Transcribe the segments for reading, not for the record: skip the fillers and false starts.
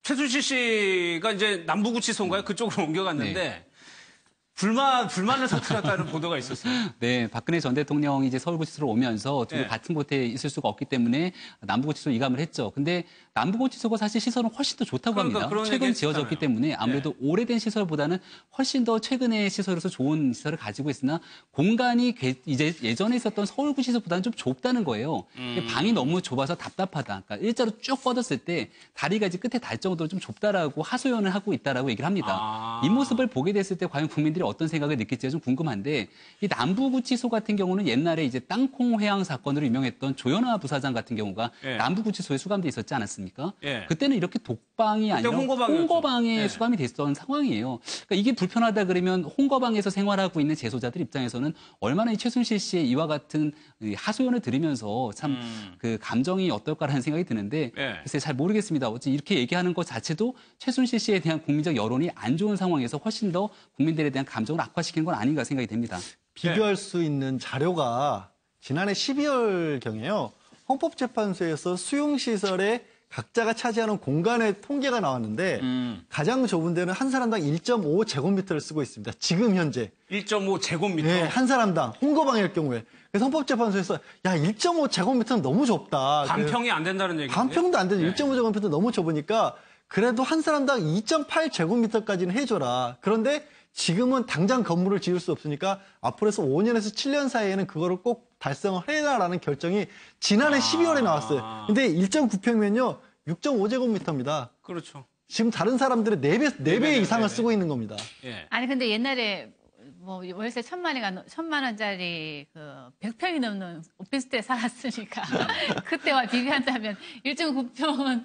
최순실 씨가 이제 남부구치소인가요? 그쪽으로 옮겨갔는데 네. 불만을 터뜨렸다는 보도가 있었어요. 네, 박근혜 전 대통령이 이제 서울구치소로 오면서 둘이 네. 같은 곳에 있을 수가 없기 때문에 남부구치소 이감을 했죠. 근데 남부구치소가 사실 시설은 훨씬 더 좋다고 합니다. 최근 지어졌기 때문에 아무래도 오래된 시설보다는 훨씬 더 최근의 시설에서 좋은 시설을 가지고 있으나 공간이 이제 예전에 있었던 서울구치소보다는 좀 좁다는 거예요. 방이 너무 좁아서 답답하다. 그러니까 일자로 쭉 뻗었을 때 다리가 이제 끝에 닿을 정도로 좀 좁다라고 하소연을 하고 있다라고 얘기를 합니다. 이 모습을 보게 됐을 때 과연 국민들이 어떤 생각을 느낄지가 좀 궁금한데 이 남부구치소 같은 경우는 옛날에 이제 땅콩 회항 사건으로 유명했던 조현아 부사장 같은 경우가 남부구치소에 수감돼 있었지 않았습니까? 그때는 이렇게 독방이 아니라 홍거방에 수감이 됐던 상황이에요. 그러니까 이게 불편하다 그러면 홍거방에서 생활하고 있는 재소자들 입장에서는 얼마나 이 최순실 씨의 이와 같은 하소연을 들으면서 참 그 감정이 어떨까라는 생각이 드는데 글쎄 잘 모르겠습니다. 어찌 이렇게 얘기하는 것 자체도 최순실 씨에 대한 국민적 여론이 안 좋은 상황에서 훨씬 더 국민들에 대한 감정을 악화시키는 건 아닌가 생각이 됩니다. 비교할 수 있는 자료가 지난해 12월경에요. 헌법재판소에서 수용시설에 각자가 차지하는 공간의 통계가 나왔는데 가장 좁은 데는 한 사람당 1.5제곱미터를 쓰고 있습니다. 지금 현재. 1.5제곱미터? 네, 한 사람당 홍거방일 경우에. 그래서 헌법재판소에서 야 1.5제곱미터는 너무 좁다. 반평이 안 된다는 얘기죠. 반평도 안 되죠. 1.5제곱미터 너무 좁으니까 그래도 한 사람당 2.8제곱미터까지는 해줘라. 그런데 지금은 당장 건물을 지을 수 없으니까 앞으로서 5년에서 7년 사이에는 그거를 꼭 달성을 해라라는 결정이 지난해 12월에 나왔어요. 근데 1.9평면요 6.5제곱미터입니다. 그렇죠. 지금 다른 사람들의 4배 이상을 쓰고 있는 겁니다. 예. 아니 근데 옛날에 뭐 월세 1,000만 원짜리 그 100평이 넘는 오피스텔에 살았으니까 그때와 비교한다면 1.9평은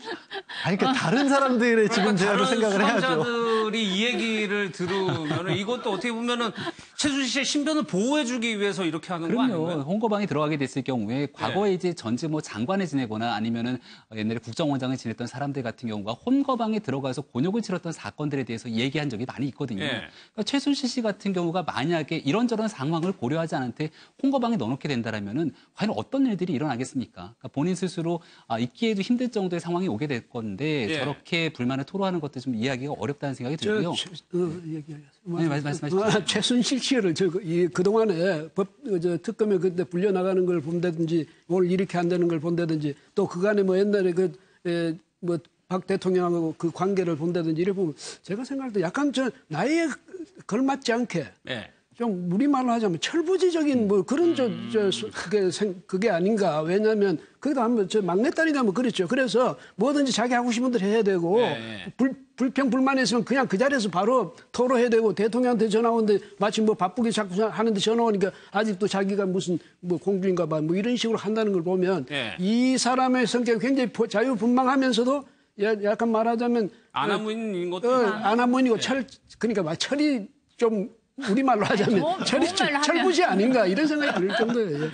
아니 그러니까 다른 사람들의 지금 제야로 생각을 해야죠. 수감자들이 이 얘기를 들으면 이것도 어떻게 보면은 최순실 씨의 신변을 보호해주기 위해서 이렇게 하는 거 아닌가요? 그럼요. 홍거방에 들어가게 됐을 경우에 과거에 이제 전직 뭐 장관을 지내거나 아니면은 옛날에 국정원장을 지냈던 사람들 같은 경우가 홍거방에 들어가서 곤욕을 치렀던 사건들에 대해서 얘기한 적이 많이 있거든요. 그러니까 최순실 씨 같은 경우가 만약에 이런저런 상황을 고려하지 않은데 홍거방에 넣어놓게 된다라면은 과연 어떤 일들이 일어나겠습니까? 그러니까 본인 스스로 있기에도 힘들 정도의 상황이 오게 될 건데 저렇게 불만을 토로하는 것도 좀 이해하기가 어렵다는 생각이 들고요. 네, 말씀하시죠. 최순실 씨를 그동안에 특검에 그때 불려나가는 걸 본다든지 오늘 이렇게 한다는 걸 본다든지 또 그간에 뭐 옛날에 박 대통령하고 그 관계를 본다든지 이래 보면 제가 생각할 때 약간 나이에 걸맞지 않게 좀 우리말로 하자면 철부지적인 뭐 그런 그게 아닌가. 왜냐하면 거기다 한번 막내딸이다 뭐 그랬죠. 그래서 뭐든지 자기 하고 싶은 대로 해야 되고 불평 불만이 있으면 그냥 그 자리에서 바로 토로해야 되고 대통령한테 전화 오는데 마치 뭐 바쁘게 자꾸 하는데 전화 오니까 아직도 자기가 무슨 뭐 공주인가 봐 뭐 이런 식으로 한다는 걸 보면 이 사람의 성격이 굉장히 자유분방하면서도 약간 말하자면 아나무인인 것도 아나무인이고 그러니까 철이 좀 우리말로 하자면 철부지 아닌가 이런 생각이 들 정도예요.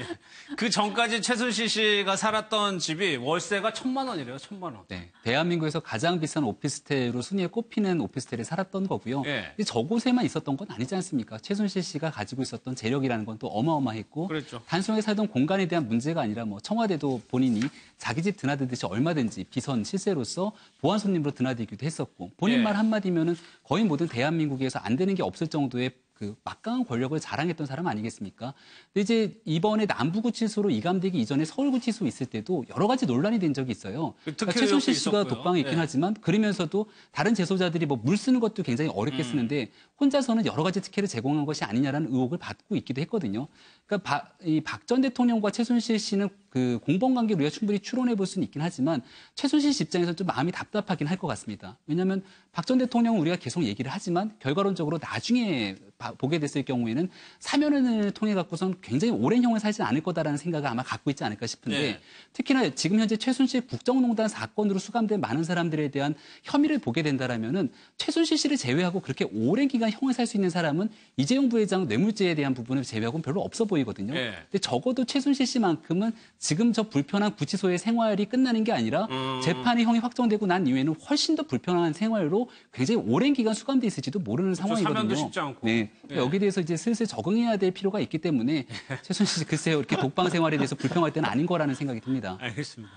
그 전까지 최순실 씨가 살았던 집이 월세가 1,000만 원이래요. 1,000만 원. 네, 대한민국에서 가장 비싼 오피스텔로 순위에 꼽히는 오피스텔에 살았던 거고요. 저곳에만 있었던 건 아니지 않습니까? 최순실 씨가 가지고 있었던 재력이라는 건 또 어마어마했고 그렇죠. 단순하게 살던 공간에 대한 문제가 아니라 뭐 청와대도 본인이 자기 집 드나들듯이 얼마든지 비선 실세로서 보안 손님으로 드나들기도 했었고 본인 말 한마디면은 거의 모든 대한민국에서 안 되는 게 없을 정도의 그 막강한 권력을 자랑했던 사람 아니겠습니까? 근데 이제 이번에 남부구치소로 이감되기 이전에 서울구치소 있을 때도 여러 가지 논란이 된 적이 있어요. 그러니까 최순실 씨가 독방에 있긴 하지만 그러면서도 다른 재소자들이 뭐 물 쓰는 것도 굉장히 어렵게 쓰는데 혼자서는 여러 가지 특혜를 제공한 것이 아니냐라는 의혹을 받고 있기도 했거든요. 그러니까 이 박 전 대통령과 최순실 씨는 그 공범 관계를 우리가 충분히 추론해 볼 수는 있긴 하지만 최순실 씨 입장에서 좀 마음이 답답하긴 할 것 같습니다. 왜냐하면 박 전 대통령은 우리가 계속 얘기를 하지만 결과론적으로 나중에 보게 됐을 경우에는 사면을 통해 갖고선 굉장히 오랜 형을 살지 않을 거다라는 생각을 아마 갖고 있지 않을까 싶은데 특히나 지금 현재 최순실 국정농단 사건으로 수감된 많은 사람들에 대한 혐의를 보게 된다라면은 최순실 씨를 제외하고 그렇게 오랜 기간 형을 살 수 있는 사람은 이재용 부회장 뇌물죄에 대한 부분을 제외하고는 별로 없어 보이거든요. 근데 적어도 최순실 씨만큼은 지금 저 불편한 구치소의 생활이 끝나는 게 아니라 재판의 형이 확정되고 난 이후에는 훨씬 더 불편한 생활로 굉장히 오랜 기간 수감돼 있을지도 모르는 상황이거든요. 사면도 쉽지 않고. 여기에 대해서 이제 슬슬 적응해야 될 필요가 있기 때문에 최순실 씨 글쎄요 이렇게 독방 생활에 대해서 불평할 때는 아닌 거라는 생각이 듭니다. 알겠습니다.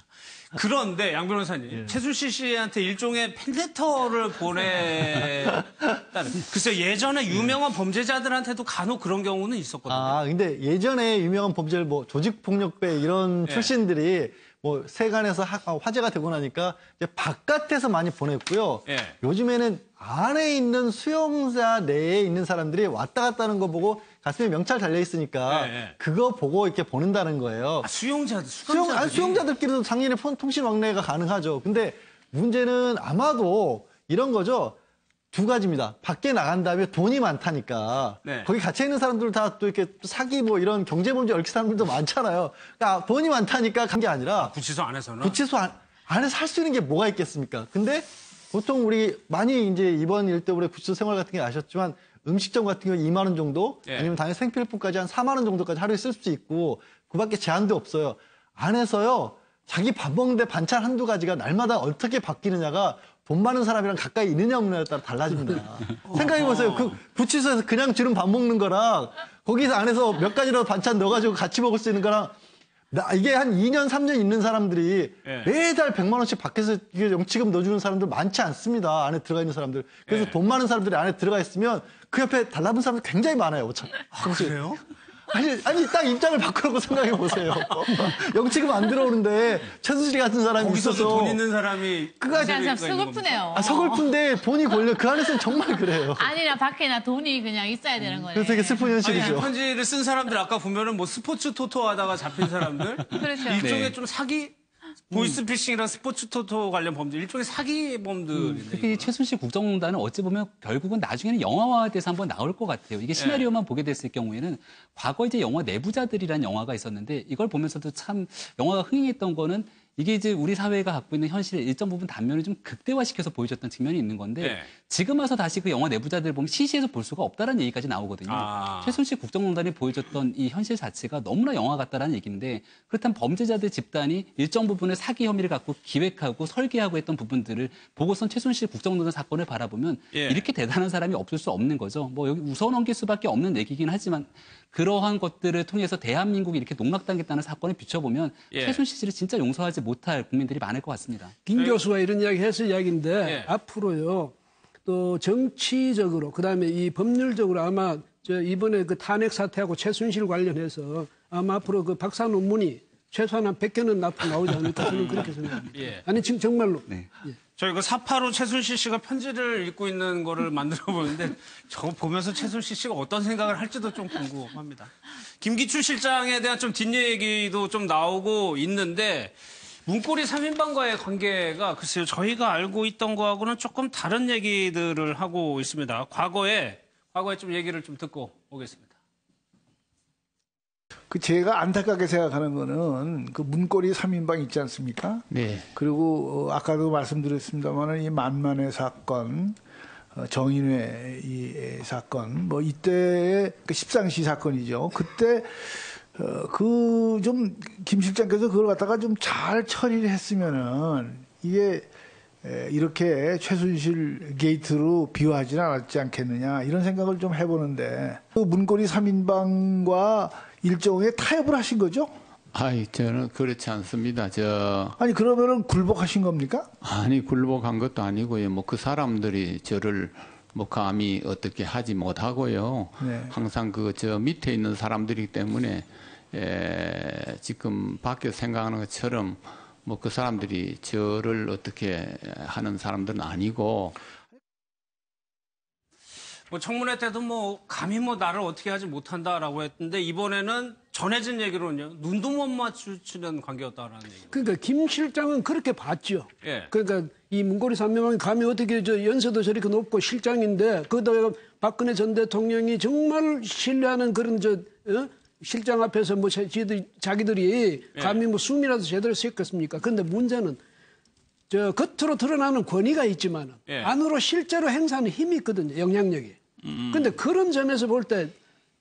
그런데 양 변호사님, 최순실 씨한테 일종의 팬레터를 보냈다는. 글쎄요, 예전에 유명한 범죄자들한테도 간혹 그런 경우는 있었거든요. 아, 근데 예전에 유명한 범죄를 뭐 조직폭력배 이런 출신들이 뭐 세간에서 화제가 되고 나니까 이제 바깥에서 많이 보냈고요. 예. 요즘에는 안에 있는 수용자 내에 있는 사람들이 왔다 갔다 하는 거 보고 가슴에 명찰 달려 있으니까 예. 그거 보고 이렇게 보낸다는 거예요. 아, 수용자들끼리. 수용자들끼리도 당연히 통신 왕래가 가능하죠. 근데 문제는 아마도 이런 거죠. 두 가지입니다. 밖에 나간 다음에 돈이 많다니까. 네. 거기 갇혀 있는 사람들 다 또 이렇게 사기 뭐 이런 경제범죄 얽힌 사람들도 많잖아요. 그러니까 돈이 많다니까 간 게 아니라 구치소 안에서는. 구치소 안에서 할 수 있는 게 뭐가 있겠습니까? 근데 보통 우리 많이 이제 이번 일 때문에 구치소 생활 같은 게 아셨지만 음식점 같은 경우 2만 원 정도 예. 아니면 당연히 생필품까지 한 4만 원 정도까지 하루에 쓸 수 있고 그밖에 제한도 없어요. 안에서요. 자기 밥 먹는데 반찬 한두 가지가 날마다 어떻게 바뀌느냐가 돈 많은 사람이랑 가까이 있느냐 없느냐에 따라 달라집니다. 생각해보세요. 그 구치소에서 그냥 주는 밥 먹는 거랑 거기서 안에서 몇 가지라도 반찬 넣어가지고 같이 먹을 수 있는 거랑 이게 한 2년, 3년 있는 사람들이 예. 매달 100만 원씩 밖에서 영치금 넣어주는 사람들 많지 않습니다. 안에 들어가 있는 사람들. 그래서 예. 돈 많은 사람들이 안에 들어가 있으면 그 옆에 달라붙은 사람들 굉장히 많아요. 그래요? 아니 딱 입장을 바꾸라고 생각해 보세요. 영치금 안 들어오는데 최순실 같은 사람이 거기서도 있어서 돈 있는 사람이. 그가 참 서글프네요. 서글픈데 돈이 걸려. 그 안에서는 정말 그래요. 안이나 밖에나 돈이 그냥 있어야 되는 거네. 그래서 되게 슬픈 아니, 현실이죠. 편지를 쓴 사람들 아까 보면은 뭐 스포츠 토토 하다가 잡힌 사람들. 그렇죠. 일종의 네. 좀 사기. 보이스피싱이랑 스포츠 토토 관련 범죄, 일종의 사기범들인데. 특히 이 최순실 국정농단은 어찌 보면 결국은 나중에는 영화화돼서 한번 나올 것 같아요. 이게 시나리오만 보게 됐을 경우에는 과거 이제 영화 내부자들이라는 영화가 있었는데 이걸 보면서도 참 영화가 흥행했던 거는 이게 이제 우리 사회가 갖고 있는 현실의 일정 부분 단면을 좀 극대화시켜서 보여줬던 측면이 있는 건데 네. 지금 와서 다시 그 영화 내부자들 보면 시시해서 볼 수가 없다는 얘기까지 나오거든요. 아. 최순실 국정농단이 보여줬던 이 현실 자체가 너무나 영화 같다라는 얘기인데 그렇다면 범죄자들 집단이 일정 부분의 사기 혐의를 갖고 기획하고 설계하고 했던 부분들을 보고선 최순실 국정농단 사건을 바라보면 예. 이렇게 대단한 사람이 없을 수 없는 거죠. 뭐 여기 웃어 넘길 수밖에 없는 얘기긴 하지만 그러한 것들을 통해서 대한민국이 이렇게 농락당했다는 사건을 비춰보면 예. 최순실 씨를 진짜 용서하지 못할 국민들이 많을 것 같습니다. 김 교수가 이런 이야기 해서 이야기인데 예. 앞으로요 또 정치적으로 그다음에 이 법률적으로 아마 저 이번에 그 탄핵 사태하고 최순실 관련해서 아마 앞으로 그 박사 논문이 최소한 한 100개는 앞으로 나오지 않을까 저는 그렇게 생각합니다. 예. 아니 지금 정말로 네. 저희 그 485 최순실 씨가 편지를 읽고 있는 거를 만들어 보는데 저거 보면서 최순실 씨가 어떤 생각을 할지도 좀 궁금합니다. 김기춘 실장에 대한 좀 뒷얘기도 좀 나오고 있는데 문고리 3인방과의 관계가 글쎄요 저희가 알고 있던 거하고는 조금 다른 얘기들을 하고 있습니다. 과거에 좀 얘기를 좀 듣고 오겠습니다. 그 제가 안타깝게 생각하는 거는 그 문고리 3인방 있지 않습니까? 네. 그리고 아까도 말씀드렸습니다만은 이 만만의 사건, 정인회 이 사건, 뭐 이때의 그 십상시 사건이죠. 그때 그 좀 김 실장께서 그걸 갖다가 좀 잘 처리를 했으면은 이게 이렇게 최순실 게이트로 비화하지는 않았지 않겠느냐 이런 생각을 좀 해보는데 그 문고리 3인방과 일종의 타협을 하신 거죠? 아이, 저는 그렇지 않습니다. 아니 그러면은 굴복하신 겁니까? 아니, 굴복한 것도 아니고요. 뭐 그 사람들이 저를 뭐 감히 어떻게 하지 못하고요. 네. 항상 그 저 밑에 있는 사람들이기 때문에 지금 밖에 생각하는 것처럼 뭐 그 사람들이 저를 어떻게 하는 사람들은 아니고. 뭐 청문회 때도 뭐 감히 뭐 나를 어떻게 하지 못한다라고 했는데 이번에는 전해진 얘기로는요 눈도 못 마주치는 관계였다라는 얘기. 그러니까 김 실장은 그렇게 봤죠. 예. 그러니까 이 문고리 3인방이 감히 어떻게 저 연세도 저렇게 높고 실장인데 거기다가 박근혜 전 대통령이 정말 신뢰하는 그런 실장 앞에서 뭐 자기들이 감히 뭐 숨이라도 제대로 쉬었겠습니까? 그런데 문제는 저 겉으로 드러나는 권위가 있지만 예. 안으로 실제로 행사하는 힘이 있거든요. 영향력이. 그런데 그런 점에서 볼 때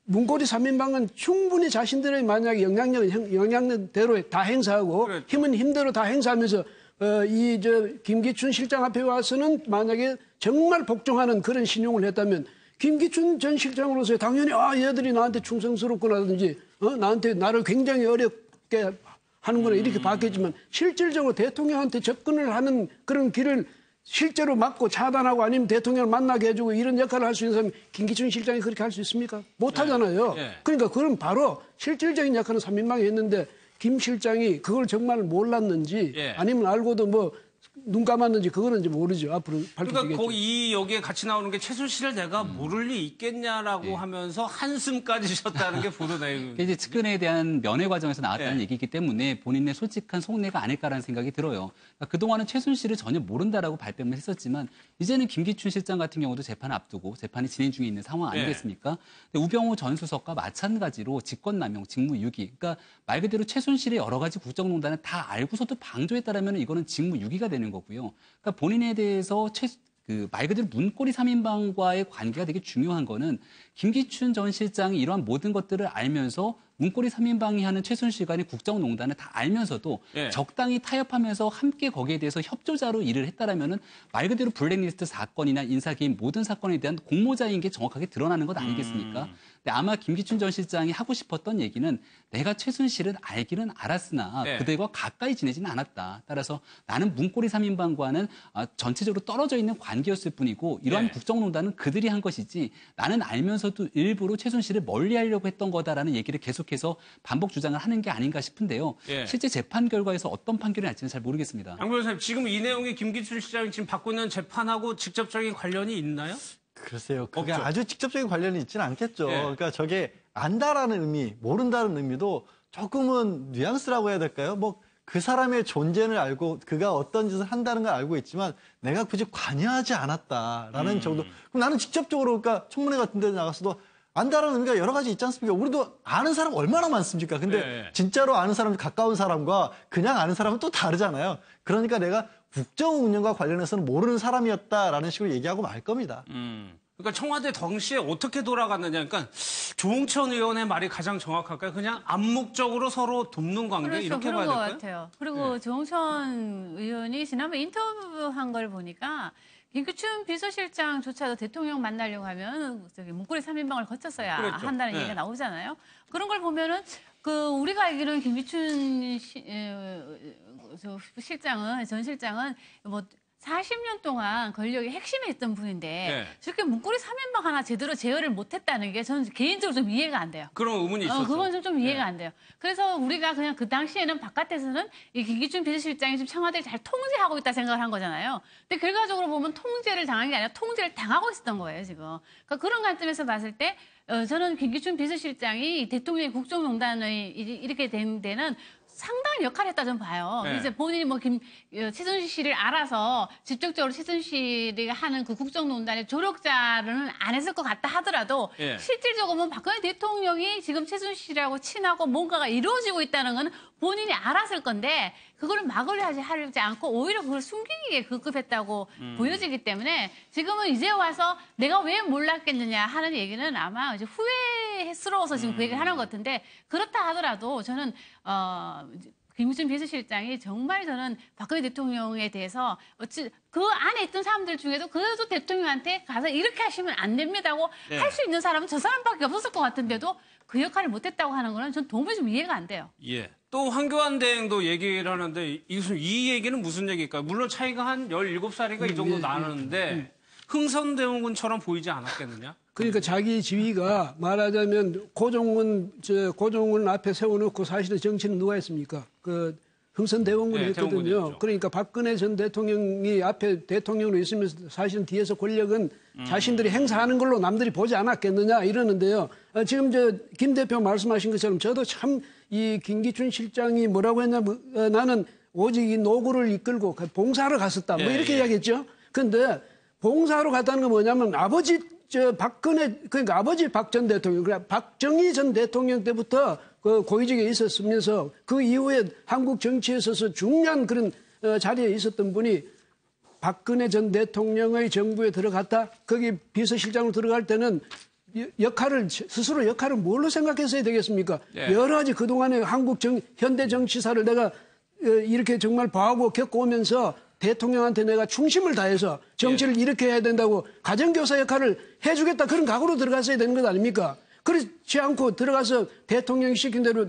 문고리 3인방은 충분히 자신들의 만약에 영향력대로 다 행사하고 그렇죠. 힘은 힘대로 다 행사하면서 김기춘 실장 앞에 와서는 만약에 정말 복종하는 그런 신용을 했다면 김기춘 전 실장으로서 당연히 얘들이 나한테 충성스럽구나든지 나한테 나를 굉장히 어렵게 하는 거는 이렇게 봤겠지만 실질적으로 대통령한테 접근을 하는 그런 길을 실제로 막고 차단하고 아니면 대통령을 만나게 해주고 이런 역할을 할 수 있는 사람이 김기춘 실장이 그렇게 할 수 있습니까? 못 하잖아요. 그러니까 그럼 바로 실질적인 역할은 3인방이 했는데 김 실장이 그걸 정말 몰랐는지 아니면 알고도 뭐 눈 감았는지 그거는 이제 모르죠. 앞으로 밝혀지겠죠. 그러니까 거기 여기에 같이 나오는 게 최순실을 내가 모를 리 있겠냐라고 하면서 한숨까지 쉬었다는 게 보도 내용. 이제 측근에 대한 면회 과정에서 나왔다는 얘기이기 때문에 본인의 솔직한 속내가 아닐까라는 생각이 들어요. 그러니까 그동안은 최순실을 전혀 모른다라고 발뺌을 했었지만 이제는 김기춘 실장 같은 경우도 재판 앞두고 재판이 진행 중에 있는 상황 아니겠습니까? 근데 우병우 전 수석과 마찬가지로 직권남용, 직무유기. 그러니까 말 그대로 최순실의 여러 가지 국정농단을 다 알고서도 방조했다라면 이거는 직무유기가 되는 거고요. 그러니까 본인에 대해서 말 그대로 문고리 3인방과의 관계가 되게 중요한 거는 김기춘 전 실장이 이러한 모든 것들을 알면서 문고리 3인방이 하는 최순실 간의 국정농단을 다 알면서도 적당히 타협하면서 함께 거기에 대해서 협조자로 일을 했다라면은 말 그대로 블랙리스트 사건이나 인사개입 모든 사건에 대한 공모자인 게 정확하게 드러나는 것 아니겠습니까? 근데 아마 김기춘 전 실장이 하고 싶었던 얘기는 내가 최순실은 알기는 알았으나 그들과 가까이 지내지는 않았다. 따라서 나는 문고리 3인방과는 전체적으로 떨어져 있는 관계였을 뿐이고 이러한 국정농단은 그들이 한 것이지 나는 알면서도 일부러 최순실을 멀리하려고 했던 거다라는 얘기를 계속해서 반복 주장을 하는 게 아닌가 싶은데요. 실제 재판 결과에서 어떤 판결이 날지는 잘 모르겠습니다. 양 변호사님, 지금 이 내용이 김기춘 실장이 지금 받고 있는 재판하고 직접적인 관련이 있나요? 글쎄요. 그게 없죠. 아주 직접적인 관련이 있지는 않겠죠. 예. 그러니까 저게 안다라는 의미, 모른다는 의미도 조금은 뉘앙스라고 해야 될까요? 뭐 그 사람의 존재를 알고 그가 어떤 짓을 한다는 걸 알고 있지만 내가 굳이 관여하지 않았다라는 정도. 그럼 나는 직접적으로 그러니까 청문회 같은 데 나가서도 안다라는 의미가 여러 가지 있지 않습니까? 우리도 아는 사람 얼마나 많습니까? 근데 진짜로 아는 사람, 가까운 사람과 그냥 아는 사람은 또 다르잖아요. 그러니까 내가 국정 운영과 관련해서는 모르는 사람이었다라는 식으로 얘기하고 말 겁니다. 그러니까 청와대 당시에 어떻게 돌아갔느냐. 그러니까 조홍천 의원의 말이 가장 정확할까요? 그냥 암묵적으로 서로 돕는 관계 그렇죠. 이렇게 그런 봐야 것 될까요? 같아요. 그리고 조홍천 의원이 지난번 인터뷰한 걸 보니까 김기춘 비서실장조차도 대통령 만나려고 하면 저기 문고리 3인방을 거쳤어야 그랬죠. 한다는 얘기가 나오잖아요. 그런 걸 보면은 우리가 알기로는 김기춘 전 실장은 뭐 40년 동안 권력의 핵심에 있던 분인데 저렇게 문고리 3인방 하나 제대로 제어를 못했다는 게 저는 개인적으로 좀 이해가 안 돼요. 그런 의문이 있었죠. 그건 좀 이해가 안 돼요. 그래서 우리가 그냥 그 당시에는 바깥에서는 이 김기춘 비서실장이 지금 청와대를 잘 통제하고 있다 생각을 한 거잖아요. 근데 결과적으로 보면 통제를 당한 게 아니라 통제를 당하고 있었던 거예요, 지금. 그러니까 그런 관점에서 봤을 때 저는 김기춘 비서실장이 대통령의 국정농단을 이렇게 된 데는 상당한 역할을 했다 좀 봐요. 이제 본인이 최순실 씨를 알아서 직접적으로 최순실이 하는 그 국정농단의 조력자는 안 했을 것 같다 하더라도 실질적으로 보면 박근혜 대통령이 지금 최순실하고 친하고 뭔가가 이루어지고 있다는 건 본인이 알았을 건데 그거를 막으려 하지 않고 오히려 그걸 숨기기에 급급했다고 보여지기 때문에 지금은 이제 와서 내가 왜 몰랐겠느냐 하는 얘기는 아마 이제 후회스러워서 지금 그 얘기를 하는 것 같은데 그렇다 하더라도 저는 김기춘 비서실장이 정말 저는 박근혜 대통령에 대해서 그 안에 있던 사람들 중에도 그래도 대통령한테 가서 이렇게 하시면 안 됩니다고 할 수 있는 사람은 저 사람밖에 없었을 것 같은데도 그 역할을 못했다고 하는 거는 전 도무지 좀 이해가 안 돼요. 또 황교안 대행도 얘기를 하는데 이 얘기는 무슨 얘기일까요? 물론 차이가 한 17살인가 이 정도 나는데 흥선대원군처럼 보이지 않았겠느냐? 그러니까 자기 지위가 말하자면 고종은 앞에 세워놓고 사실은 정치는 누가 했습니까? 흥선대원군이 했거든요. 대원군이었죠. 그러니까 박근혜 전 대통령이 앞에 대통령으로 있으면서 사실은 뒤에서 권력은 자신들이 행사하는 걸로 남들이 보지 않았겠느냐 이러는데요. 지금 김 대표 말씀하신 것처럼 저도 참 이 김기춘 실장이 뭐라고 했냐면 나는 오직 이 노고를 이끌고 봉사를 갔었다. 뭐 이렇게 이야기했죠. 근데 봉사로 갔다는 건 뭐냐면 아버지 그러니까 아버지 박 전 대통령, 그러니까 박정희 전 대통령 때부터 그 고위직에 있었으면서 그 이후에 한국 정치에 있어서 중요한 그런 자리에 있었던 분이 박근혜 전 대통령의 정부에 들어갔다. 거기 비서실장으로 들어갈 때는 스스로 역할을 뭘로 생각했어야 되겠습니까? 여러 가지 그동안의 한국 현대 정치사를 내가 이렇게 정말 봐오고 겪어오면서 대통령한테 내가 충심을 다해서 정치를 이렇게 해야 된다고 가정교사 역할을 해주겠다 그런 각오로 들어갔어야 되는 것 아닙니까? 그렇지 않고 들어가서 대통령이 시킨 대로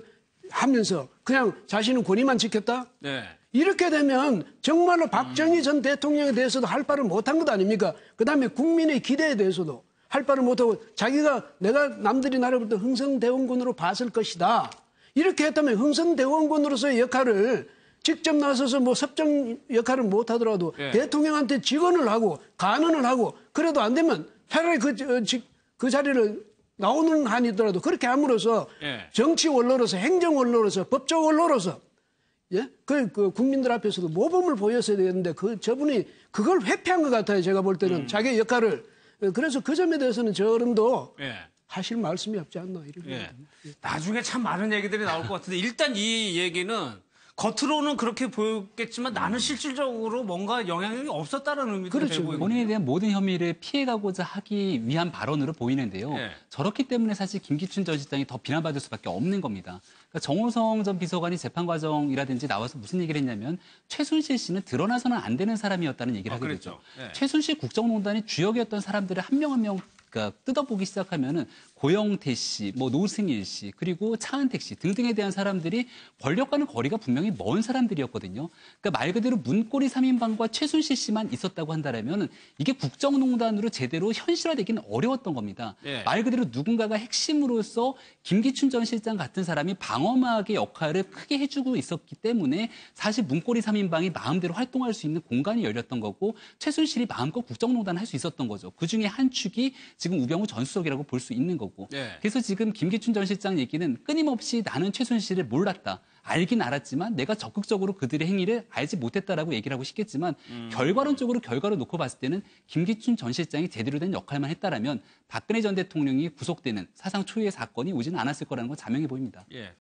하면서 그냥 자신은 권위만 지켰다? 네. 이렇게 되면 정말로 박정희 전 대통령에 대해서도 할 바를 못한 것 아닙니까? 그다음에 국민의 기대에 대해서도 할 바를 못하고 자기가 내가 남들이 나를 볼 때 흥성대원군으로 봤을 것이다. 이렇게 했다면 흥성대원군으로서의 역할을 직접 나서서 뭐 섭정 역할을 못하더라도 예. 대통령한테 직언을 하고 간언을 하고 그래도 안 되면 차라리 그 자리를 나오는 한이 있더라도 그렇게 함으로써 예. 정치 원로로서 행정 원로로서 법조 원로로서 예? 그 국민들 앞에서도 모범을 보였어야 되는데 저분이 그걸 회피한 것 같아요. 제가 볼 때는 자기의 역할을. 그래서 그 점에 대해서는 저 어른도 예. 하실 말씀이 없지 않나 이런 예. 나중에 참 많은 얘기들이 나올 것 같은데 일단 이 얘기는 겉으로는 그렇게 보였겠지만 나는 실질적으로 뭔가 영향력이 없었다는 의미도 그렇죠. 되고 본인에 대한 모든 혐의를 피해가고자 하기 위한 발언으로 보이는데요. 예. 저렇기 때문에 사실 김기춘 전 실장이 더 비난받을 수밖에 없는 겁니다. 그러니까 정호성 전 비서관이 재판 과정이라든지 나와서 무슨 얘기를 했냐면 최순실 씨는 드러나서는 안 되는 사람이었다는 얘기를 하게 그랬죠. 되죠. 예. 최순실 국정농단의 주역이었던 사람들을 한 명 한 명 그러니까 뜯어보기 시작하면은 고영태 씨, 뭐 노승일 씨, 그리고 차은택 씨 등등에 대한 사람들이 권력과는 거리가 분명히 먼 사람들이었거든요. 그러니까 말 그대로 문고리 3인방과 최순실 씨만 있었다고 한다면 이게 국정농단으로 제대로 현실화되기는 어려웠던 겁니다. 예. 말 그대로 누군가가 핵심으로서 김기춘 전 실장 같은 사람이 방어막의 역할을 크게 해주고 있었기 때문에 사실 문고리 3인방이 마음대로 활동할 수 있는 공간이 열렸던 거고 최순실이 마음껏 국정농단을 할 수 있었던 거죠. 그중에 한 축이 지금 우병우 전 수석이라고 볼 수 있는 거고. 예. 그래서 지금 김기춘 전 실장 얘기는 끊임없이 나는 최순실을 몰랐다. 알긴 알았지만 내가 적극적으로 그들의 행위를 알지 못했다라고 얘기를 하고 싶겠지만 결과론적으로 결과를 놓고 봤을 때는 김기춘 전 실장이 제대로 된 역할만 했다라면 박근혜 전 대통령이 구속되는 사상 초유의 사건이 오지는 않았을 거라는 건 자명해 보입니다. 예.